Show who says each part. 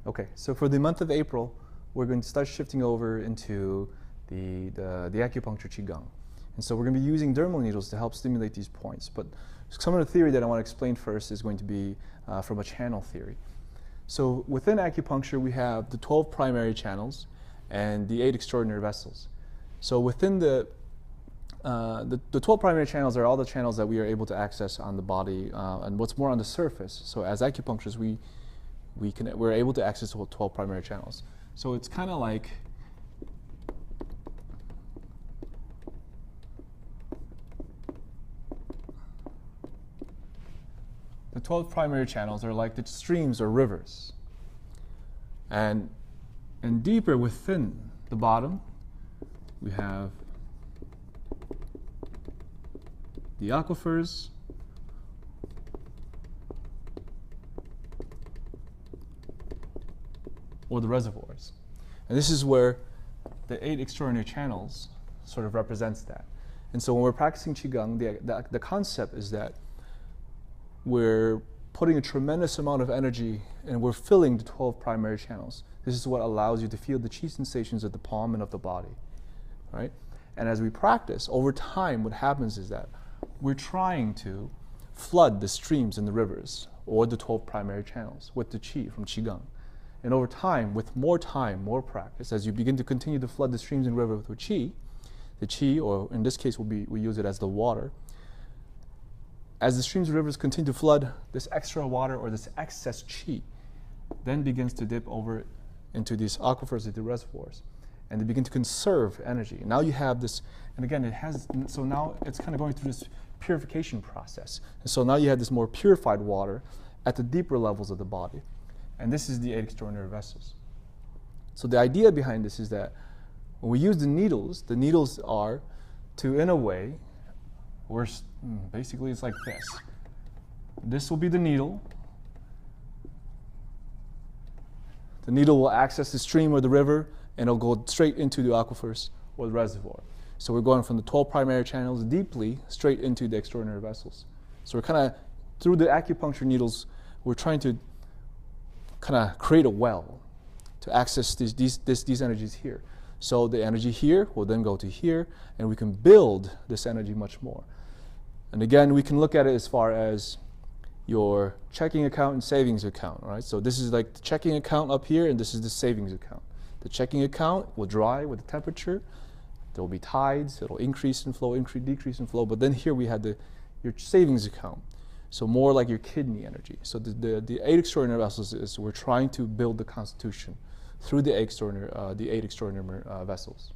Speaker 1: Okay, so for the month of April, we're going to start shifting over into the acupuncture Qigong. And so we're going to be using dermal needles to help stimulate these points. But some of the theory that I want to explain first is going to be from a channel theory. So within acupuncture, we have the 12 primary channels and the 8 extraordinary vessels. So within the 12 primary channels are all the channels that we are able to access on the body and what's more on the surface. So as acupuncturists, we're able to access the 12 primary channels. So it's kind of like the 12 primary channels are like the streams or rivers. And deeper within the bottom, we have the aquifers, or the reservoirs. And this is where the 8 extraordinary channels sort of represents that. And so when we're practicing Qigong, the concept is that we're putting a tremendous amount of energy and we're filling the 12 primary channels. This is what allows you to feel the qi sensations of the palm and of the body, right? And as we practice, over time, what happens is that we're trying to flood the streams and the rivers, or the 12 primary channels, with the qi from Qigong. And over time, more practice, as you begin to continue to flood the streams and rivers with qi, the qi, or in this case, we use it as the water. As the streams and rivers continue to flood, this extra water or this excess qi then begins to dip over into these aquifers, into reservoirs, and they begin to conserve energy. Now you have this, and again, so now it's kind of going through this purification process. And so now you have this more purified water at the deeper levels of the body. And this is the 8 extraordinary vessels. So the idea behind this is that when we use the needles are to, in a way, basically it's like this. This will be the needle. The needle will access the stream or the river, and it'll go straight into the aquifers or the reservoir. So we're going from the 12 primary channels deeply straight into the extraordinary vessels. So we're kind of, through the acupuncture needles, we're trying to kind of create a well to access these energies here. So the energy here will then go to here, and we can build this energy much more. And again, we can look at it as far as your checking account and savings account, right? So this is like the checking account up here, and this is the savings account. The checking account will dry with the temperature. There will be tides. It'll increase in flow, decrease in flow. But then here we had your savings account. So more like your kidney energy. So the 8 extraordinary vessels is we're trying to build the constitution through the 8 extraordinary vessels.